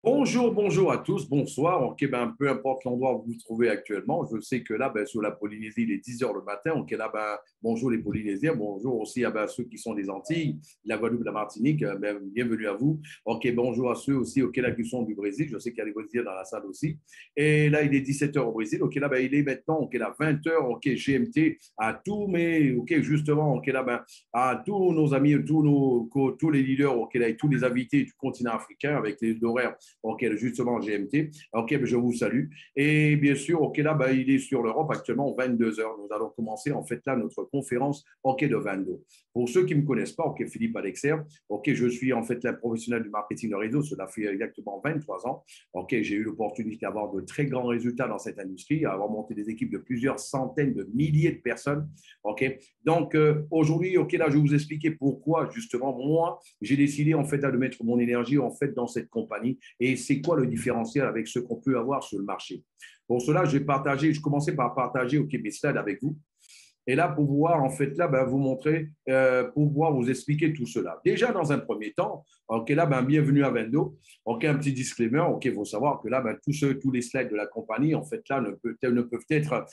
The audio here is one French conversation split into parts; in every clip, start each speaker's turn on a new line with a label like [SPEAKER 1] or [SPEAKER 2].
[SPEAKER 1] Bonjour, bonjour à tous, bonsoir. Ok, ben, peu importe l'endroit où vous vous trouvez actuellement, je sais que là, ben, sur la Polynésie, il est 10 heures le matin. Ok, là, ben, bonjour les Polynésiens, bonjour aussi à ben, ceux qui sont des Antilles, la Guadeloupe, la Martinique, ben, bienvenue à vous. Ok, bonjour à ceux aussi là, qui sont du Brésil, je sais qu'il y a des Brésiliens dans la salle aussi. Et là, il est 17 heures au Brésil. Ok, là, ben, il est maintenant, ok, là, 20 heures, ok, GMT, à tous mes, ok, justement, ok, là, ben, à tous nos amis, tous les leaders, ok, là, et tous les invités du continent africain avec les horaires OK, justement en GMT. OK, ben, je vous salue. Et bien sûr, OK, là, ben, il est sur l'Europe actuellement, 22 heures. Nous allons commencer en fait là notre conférence OK de 22. Pour ceux qui ne me connaissent pas, OK, Philippe Alexer, OK, je suis en fait un professionnel du marketing de réseau. Cela fait exactement 23 ans. OK, j'ai eu l'opportunité d'avoir de très grands résultats dans cette industrie, avoir monté des équipes de plusieurs centaines de milliers de personnes. OK, donc aujourd'hui, OK, là, je vais vous expliquer pourquoi justement moi, j'ai décidé en fait de mettre mon énergie en fait dans cette compagnie et c'est quoi le différentiel avec ce qu'on peut avoir sur le marché. Pour cela, je commençais par partager OK, mes slides avec vous. Et là, pour pouvoir, en fait, là, ben, vous montrer, pour pouvoir vous expliquer tout cela. Déjà, dans un premier temps, OK, là, ben, bienvenue à Vendo. OK, un petit disclaimer. OK, il faut savoir que là, ben, tous les slides de la compagnie, en fait, là, ne peuvent être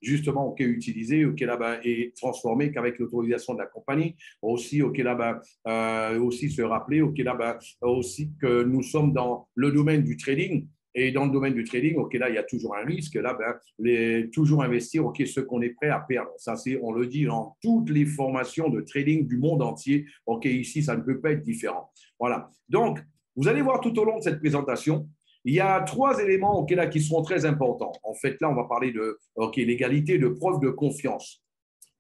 [SPEAKER 1] justement OK, utilisés, OK, là, ben, et transformés qu'avec l'autorisation de la compagnie. Aussi, OK, là, ben, aussi se rappeler, OK, là, ben, aussi que nous sommes dans le domaine du trading. Et dans le domaine du trading, OK, là, il y a toujours un risque. Là, ben, toujours investir, OK, ce qu'on est prêt à perdre. Ça, c'est, on le dit dans toutes les formations de trading du monde entier. OK, ici, ça ne peut pas être différent. Voilà. Donc, vous allez voir tout au long de cette présentation, il y a trois éléments OK, là, qui seront très importants. En fait, là, on va parler de OK, l'égalité, de preuve de confiance.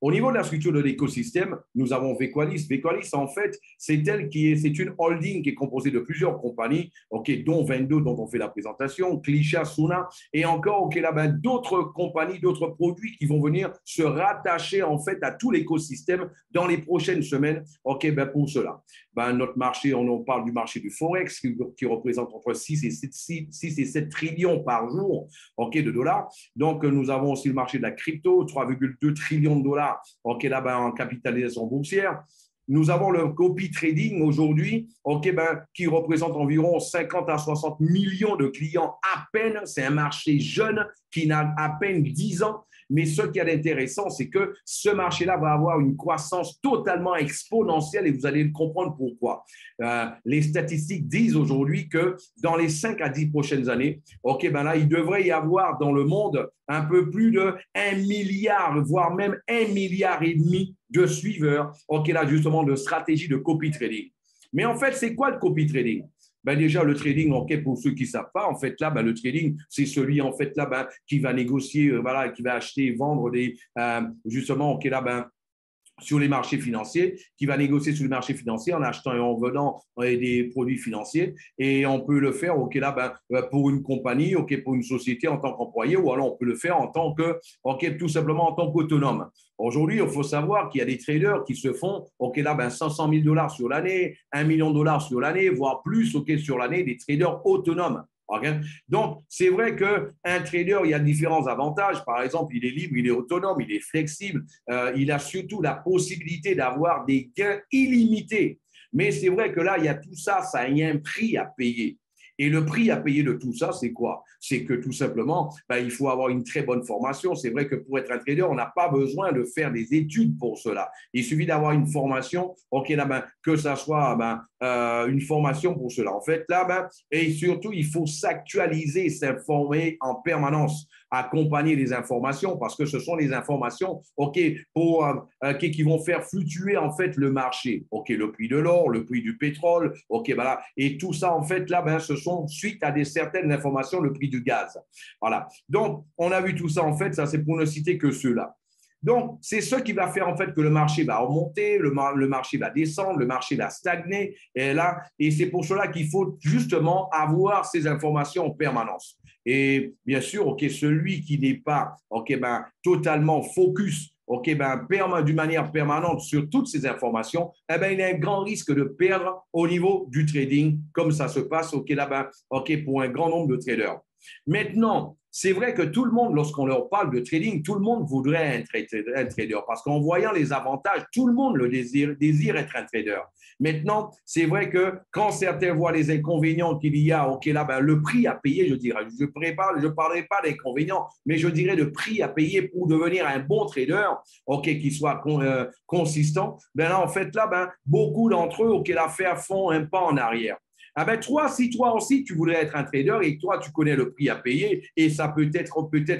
[SPEAKER 1] Au niveau de la structure de l'écosystème, nous avons Vequalis. Vequalis, en fait, c'est une holding qui est composée de plusieurs compagnies, ok, dont 22 dont on fait la présentation, Clichat, Suna, et encore, ok, là, ben, d'autres compagnies, d'autres produits qui vont venir se rattacher en fait à tout l'écosystème dans les prochaines semaines. Ok, ben pour cela, ben, notre marché, on parle du marché du forex qui représente entre 6 et 7 trillions par jour, ok, de dollars. Donc, nous avons aussi le marché de la crypto, 3,2 trillions de dollars OK, là, ben, en capitalisation boursière. Nous avons le copy trading aujourd'hui, OK, ben, qui représente environ 50 à 60 millions de clients à peine. C'est un marché jeune qui n'a à peine 10 ans. Mais ce qui est intéressant, c'est que ce marché-là va avoir une croissance totalement exponentielle et vous allez le comprendre pourquoi. Les statistiques disent aujourd'hui que dans les 5 à 10 prochaines années, OK, ben là, il devrait y avoir dans le monde un peu plus de 1 milliard, voire même 1,5 milliard de suiveurs, OK, là, justement, de stratégie de copy trading. Mais en fait, c'est quoi le copy trading? Ben déjà, le trading, okay, pour ceux qui ne savent pas, en fait, là, ben, le trading, c'est celui, en fait, là, ben, qui va négocier, voilà, qui va acheter et vendre justement, OK, là, ben, sur les marchés financiers, qui va négocier sur les marchés financiers en achetant et en vendant des produits financiers. Et on peut le faire, OK, là, ben, pour une compagnie, OK, pour une société en tant qu'employé, ou alors on peut le faire en tant que, OK, tout simplement en tant qu'autonome. Aujourd'hui, il faut savoir qu'il y a des traders qui se font, OK, là, ben, 500 000 dollars sur l'année, 1 million de dollars sur l'année, voire plus, OK, sur l'année, des traders autonomes. Okay. Donc, c'est vrai qu'un trader, il y a différents avantages. Par exemple, il est libre, il est autonome, il est flexible. Il a surtout la possibilité d'avoir des gains illimités. Mais c'est vrai que là, il y a tout ça, ça a un prix à payer. Et le prix à payer de tout ça, c'est quoi? C'est que tout simplement, ben, il faut avoir une très bonne formation. C'est vrai que pour être un trader, on n'a pas besoin de faire des études pour cela. Il suffit d'avoir une formation, OK, là, ben, que ça soit une formation pour cela. En fait, là, ben, et surtout, il faut s'actualiser, s'informer en permanence, accompagner les informations parce que ce sont les informations, OK, qui vont faire fluctuer en fait le marché. OK, le prix de l'or, le prix du pétrole, OK, voilà. Et tout ça, en fait, là, ben, ce sont suite à certaines informations, le prix du gaz. Voilà. Donc, on a vu tout ça, en fait, ça, c'est pour ne citer que ceux-là. Donc, c'est ce qui va faire en fait que le marché va remonter, le marché va descendre, le marché va stagner. Et c'est pour cela qu'il faut justement avoir ces informations en permanence. Et bien sûr, OK, celui qui n'est pas OK, ben, totalement focus OK, ben, d'une manière permanente sur toutes ces informations, eh ben, il a un grand risque de perdre au niveau du trading, comme ça se passe OK, là, ben, OK, pour un grand nombre de traders. Maintenant, c'est vrai que tout le monde, lorsqu'on leur parle de trading, tout le monde voudrait être un trader parce qu'en voyant les avantages, tout le monde le désire être un trader. Maintenant, c'est vrai que quand certains voient les inconvénients qu'il y a, ok, là, ben, le prix à payer, je dirais, je ne parlerai pas d'inconvénients, mais je dirais le prix à payer pour devenir un bon trader, ok, qui soit consistant, ben là, en fait, là, ben, beaucoup d'entre eux, ok, là, font un pas en arrière. Ah ben toi, si toi aussi tu voudrais être un trader et toi tu connais le prix à payer et ça peut-être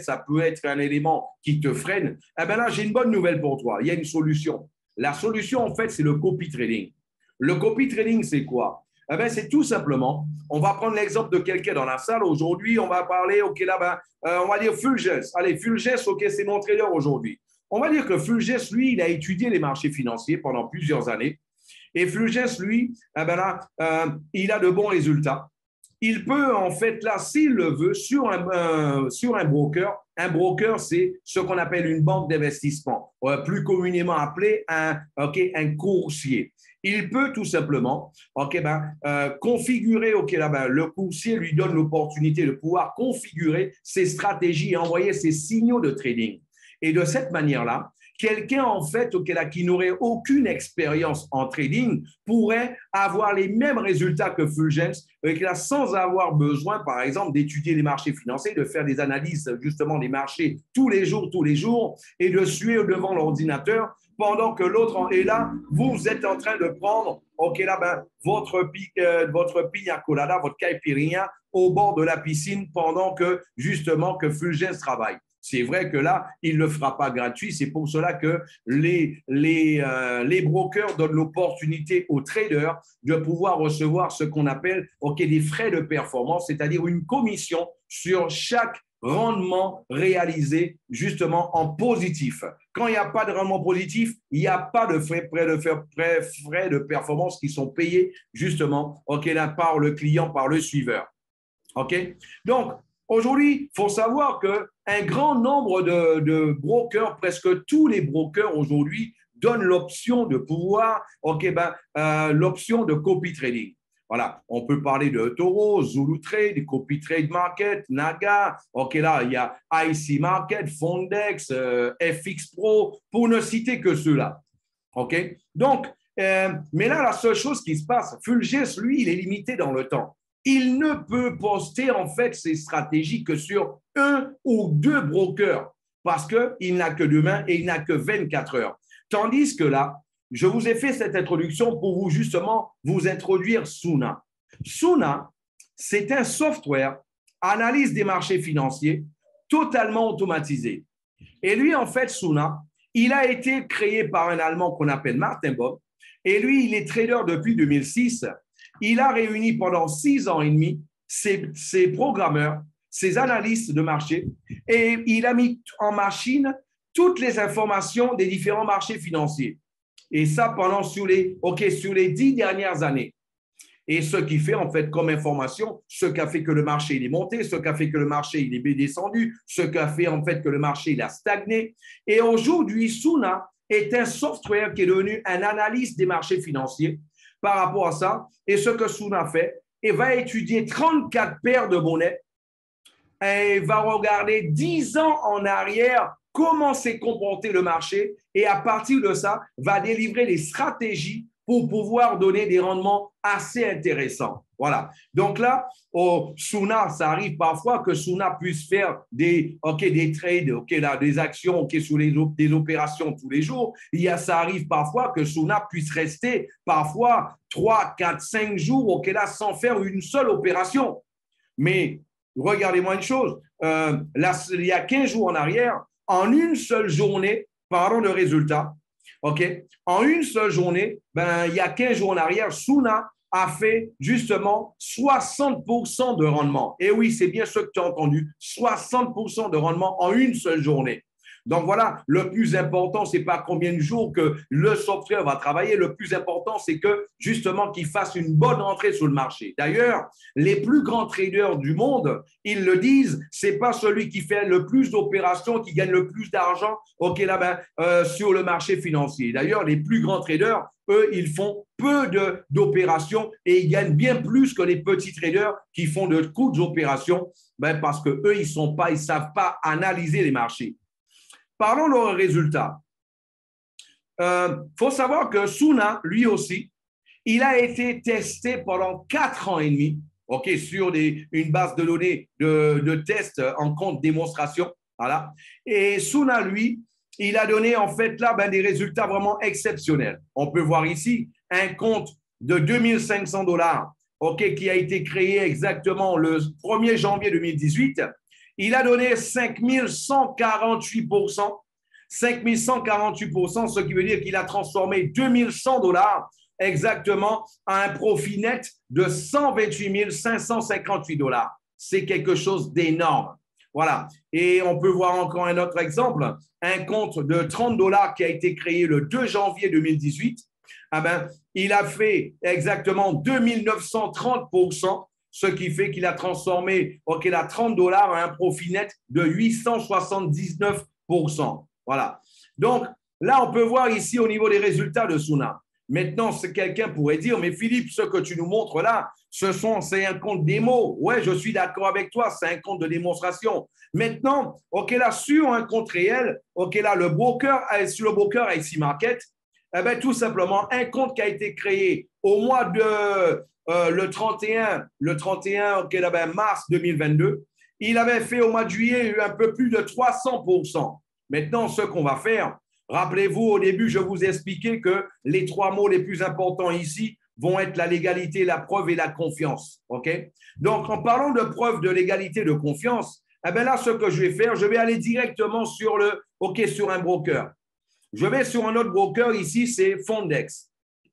[SPEAKER 1] ça peut être un élément qui te freine, ah ben là j'ai une bonne nouvelle pour toi. Il y a une solution. La solution en fait c'est le copy trading. Le copy trading c'est quoi? Ah ben c'est tout simplement, on va prendre l'exemple de quelqu'un dans la salle. Aujourd'hui, on va parler, ok là ben, on va dire Fulgence. Allez Fulgence, ok c'est mon trader aujourd'hui. On va dire que Fulgence lui, il a étudié les marchés financiers pendant plusieurs années. Et Fulgence, lui, eh ben là, il a de bons résultats. Il peut, en fait, là, s'il le veut, sur un broker, c'est ce qu'on appelle une banque d'investissement, plus communément appelé un courtier. Il peut tout simplement configurer, le courtier lui donne l'opportunité de pouvoir configurer ses stratégies et envoyer ses signaux de trading. Et de cette manière-là, quelqu'un, en fait, qui n'aurait aucune expérience en trading pourrait avoir les mêmes résultats que Fulgence, sans avoir besoin, par exemple, d'étudier les marchés financiers, de faire des analyses, justement, des marchés tous les jours, et de suivre devant l'ordinateur pendant que l'autre est là. Vous êtes en train de prendre, votre piña colada, votre caipirinha au bord de la piscine pendant que, justement, que Fulgence travaille. C'est vrai que là, il ne le fera pas gratuit. C'est pour cela que les brokers donnent l'opportunité aux traders de pouvoir recevoir ce qu'on appelle des frais de performance, c'est-à-dire une commission sur chaque rendement réalisé justement en positif. Quand il n'y a pas de rendement positif, il n'y a pas de frais de performance qui sont payés justement là, par le client, par le suiveur. Donc, aujourd'hui, il faut savoir qu'un grand nombre de brokers, presque tous les brokers aujourd'hui, donnent l'option de pouvoir, l'option de copy trading. Voilà, on peut parler de Toro, Zulu Trade, Copy Trade Market, Naga. Là, il y a IC Market, Fondex, FX Pro, pour ne citer que ceux-là. Donc, mais là, la seule chose qui se passe, Fulgence, lui, il est limité dans le temps. Il ne peut poster en fait ses stratégies que sur un ou deux brokers parce qu'il n'a que 2 mains et il n'a que 24 heures. Tandis que là, je vous ai fait cette introduction pour vous justement vous introduire Suna. Suna, c'est un software analyse des marchés financiers totalement automatisé. Et lui, en fait, Suna, il a été créé par un Allemand qu'on appelle Martin Bob. Et lui, il est trader depuis 2006. Il a réuni pendant 6 ans et demi ses programmeurs, ses analystes de marché, et il a mis en machine toutes les informations des différents marchés financiers. Et ça pendant sur les 10 dernières années. Et ce qui fait en fait comme information, ce qui a fait que le marché il est monté, ce qui a fait que le marché il est descendu, ce qui a fait en fait que le marché il a stagné. Et aujourd'hui, Suna est un software qui est devenu un analyste des marchés financiers par rapport à ça. Et ce que Suna fait, il va étudier 34 paires de monnaies et il va regarder 10 ans en arrière comment s'est comporté le marché et à partir de ça, va délivrer des stratégies pour pouvoir donner des rendements assez intéressants. Voilà. Donc là, au Suna, ça arrive parfois que Suna puisse faire des trades, des actions sur des opérations tous les jours. Ça arrive parfois que Suna puisse rester parfois 3, 4, 5 jours là, sans faire une seule opération. Mais regardez-moi une chose, là, il y a 15 jours en arrière, en une seule journée, parlons de résultats, en une seule journée, il y a 15 jours en arrière, Suna a fait justement 60% de rendement. Et oui, c'est bien ce que tu as entendu, 60% de rendement en une seule journée. Donc voilà, le plus important, ce n'est pas combien de jours que le software va travailler. Le plus important, c'est que justement qu'il fasse une bonne entrée sur le marché. D'ailleurs, les plus grands traders du monde, ils le disent, ce n'est pas celui qui fait le plus d'opérations, qui gagne le plus d'argent sur le marché financier. D'ailleurs, les plus grands traders, eux, ils font peu d'opérations et ils gagnent bien plus que les petits traders qui font de courtes opérations parce qu'eux, ils ne savent pas analyser les marchés. Parlons de leurs résultats. Faut savoir que Suna, lui aussi, il a été testé pendant 4 ans et demi sur une base de données de tests en compte démonstration. Voilà. Et Suna, lui, il a donné en fait là des résultats vraiment exceptionnels. On peut voir ici un compte de $2 500 qui a été créé exactement le 1er janvier 2018. Il a donné 5148%. 5148%, ce qui veut dire qu'il a transformé $2100 exactement à un profit net de $128 558. C'est quelque chose d'énorme. Voilà. Et on peut voir encore un autre exemple, un compte de $30 qui a été créé le 2 janvier 2018. Il a fait exactement 2930%, ce qui fait qu'il a transformé à $30 à un profit net de 879%. Voilà. Donc, là, on peut voir ici au niveau des résultats de Suna. Maintenant, quelqu'un pourrait dire, mais Philippe, ce que tu nous montres là, c'est un compte démo. Ouais, je suis d'accord avec toi, c'est un compte de démonstration. Maintenant, là, sur un compte réel, là, sur le broker IC Market, tout simplement, un compte qui a été créé au mois de le 31 mars 2022, il avait fait au mois de juillet un peu plus de 300%. Maintenant, ce qu'on va faire, rappelez-vous, au début, je vous ai expliqué que les 3 mots les plus importants ici vont être la légalité, la preuve et la confiance. Donc, en parlant de preuve de légalité, de confiance, là, ce que je vais faire, je vais aller directement sur un broker. Je vais sur un autre broker, ici, c'est Fondex.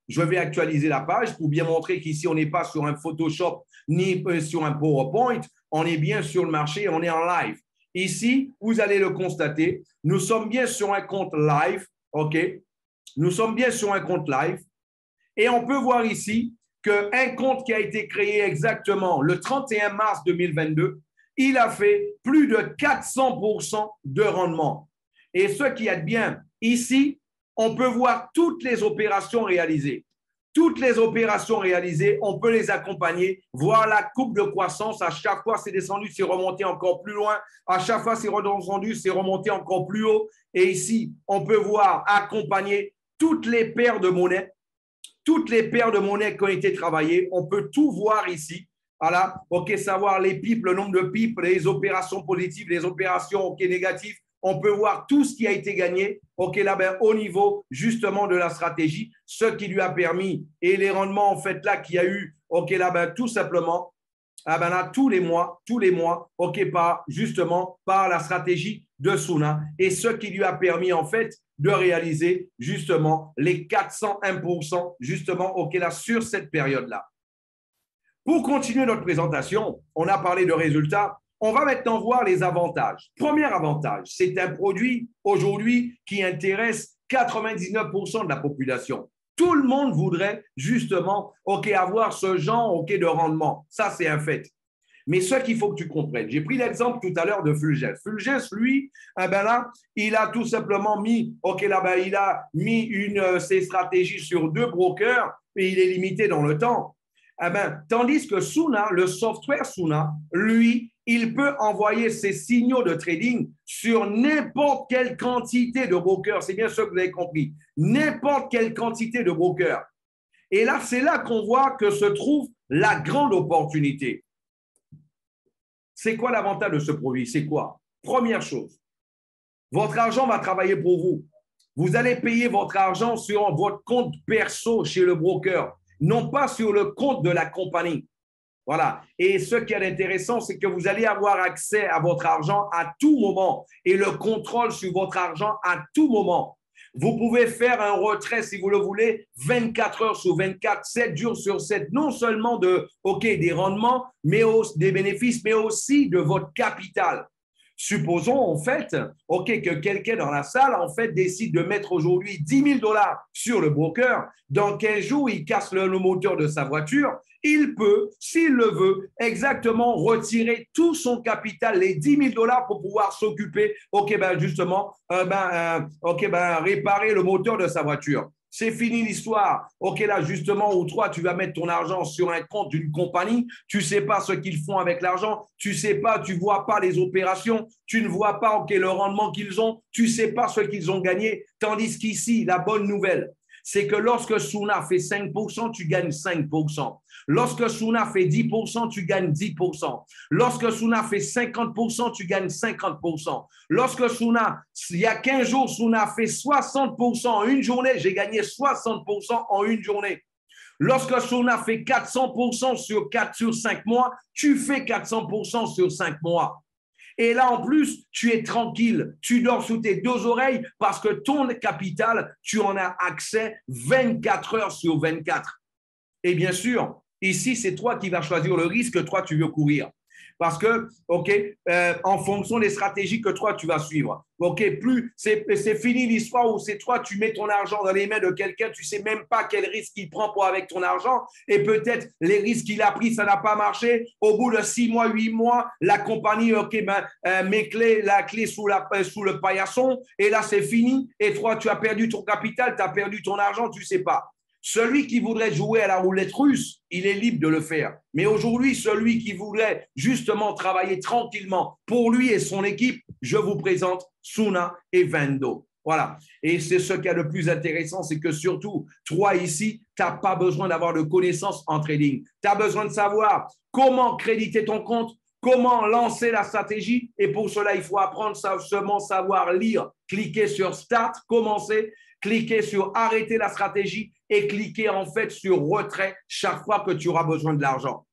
[SPEAKER 1] Je vais actualiser la page pour bien montrer qu'ici, on n'est pas sur un Photoshop ni sur un PowerPoint. On est bien sur le marché, on est en live. Ici, vous allez le constater, nous sommes bien sur un compte live, Nous sommes bien sur un compte live et on peut voir ici qu'un compte qui a été créé exactement le 31 mars 2022, il a fait plus de 400% de rendement. Et ce qui est bien, ici, on peut voir toutes les opérations réalisées. Toutes les opérations réalisées, on peut les accompagner, voir la courbe de croissance. À chaque fois, c'est descendu, c'est remonté encore plus loin. À chaque fois, c'est redescendu, c'est remonté encore plus haut. Et ici, on peut voir accompagner toutes les paires de monnaies. Toutes les paires de monnaies qui ont été travaillées. On peut tout voir ici. Voilà, savoir les pipes, le nombre de pipes, les opérations positives, les opérations négatives. On peut voir tout ce qui a été gagné au niveau justement de la stratégie, ce qui lui a permis et les rendements en fait là qu'il y a eu tout simplement là, tous les mois par la stratégie de Suna et ce qui lui a permis en fait de réaliser justement les 401% justement là sur cette période-là. Pour continuer notre présentation, on a parlé de résultats. On va maintenant voir les avantages. Premier avantage, c'est un produit aujourd'hui qui intéresse 99% de la population. Tout le monde voudrait justement avoir ce genre de rendement. Ça, c'est un fait. Mais ce qu'il faut que tu comprennes, j'ai pris l'exemple tout à l'heure de Fulgence. Fulgence, lui, là, il a tout simplement mis, il a mis ses stratégies sur 2 brokers et il est limité dans le temps. Tandis que Suna, le software Suna, lui, il peut envoyer ses signaux de trading sur n'importe quelle quantité de brokers. C'est bien ce que vous avez compris. N'importe quelle quantité de brokers. Et là, c'est là qu'on voit que se trouve la grande opportunité. C'est quoi l'avantage de ce produit? C'est quoi? Première chose, votre argent va travailler pour vous. Vous allez payer votre argent sur votre compte perso chez le broker, non pas sur le compte de la compagnie. Voilà. Et ce qui est intéressant, c'est que vous allez avoir accès à votre argent à tout moment et le contrôle sur votre argent à tout moment. Vous pouvez faire un retrait, si vous le voulez, 24 heures sur 24, 7 jours sur 7, non seulement des rendements, mais des bénéfices, mais aussi de votre capital. Supposons en fait, OK, que quelqu'un dans la salle en fait décide de mettre aujourd'hui 10 000 dollars sur le broker. Dans 15 jours, il casse le moteur de sa voiture. Il peut, s'il le veut, exactement retirer tout son capital, les 10 000 dollars pour pouvoir s'occuper, OK, ben justement, réparer le moteur de sa voiture. C'est fini l'histoire. OK, là, justement, où toi, tu vas mettre ton argent sur un compte d'une compagnie, tu ne sais pas ce qu'ils font avec l'argent, tu ne sais pas, tu ne vois pas les opérations, tu ne vois pas, OK, le rendement qu'ils ont, tu ne sais pas ce qu'ils ont gagné. Tandis qu'ici, la bonne nouvelle, c'est que lorsque Suna fait 5%, tu gagnes 5%. Lorsque Suna fait 10%, tu gagnes 10%. Lorsque Suna fait 50%, tu gagnes 50%. Lorsque Suna, il y a 15 jours, Suna fait 60% en une journée, j'ai gagné 60% en une journée. Lorsque Suna fait 400% sur 5 mois, tu fais 400% sur 5 mois. Et là, en plus, tu es tranquille, tu dors sous tes deux oreilles parce que ton capital, tu en as accès 24 heures sur 24. Et bien sûr, ici, c'est toi qui vas choisir le risque que toi, tu veux courir. Parce que, OK, en fonction des stratégies que toi, tu vas suivre. OK, plus c'est fini l'histoire où c'est toi, tu mets ton argent dans les mains de quelqu'un, tu ne sais même pas quel risque il prend avec ton argent. Et peut-être les risques qu'il a pris, ça n'a pas marché. Au bout de 6 mois, 8 mois, la compagnie, OK, met la clé sous le paillasson. Et là, c'est fini. Et toi, tu as perdu ton capital, tu as perdu ton argent, tu ne sais pas. Celui qui voudrait jouer à la roulette russe, il est libre de le faire. Mais aujourd'hui, celui qui voudrait justement travailler tranquillement pour lui et son équipe, je vous présente Suna et Vendo. Voilà. Et c'est ce qui est le plus intéressant, c'est que surtout, toi ici, tu n'as pas besoin d'avoir de connaissances en trading. Tu as besoin de savoir comment créditer ton compte, comment lancer la stratégie. Et pour cela, il faut apprendre seulement savoir lire, cliquer sur Start, commencer, cliquer sur Arrêter la stratégie et cliquer en fait sur retrait chaque fois que tu auras besoin de l'argent.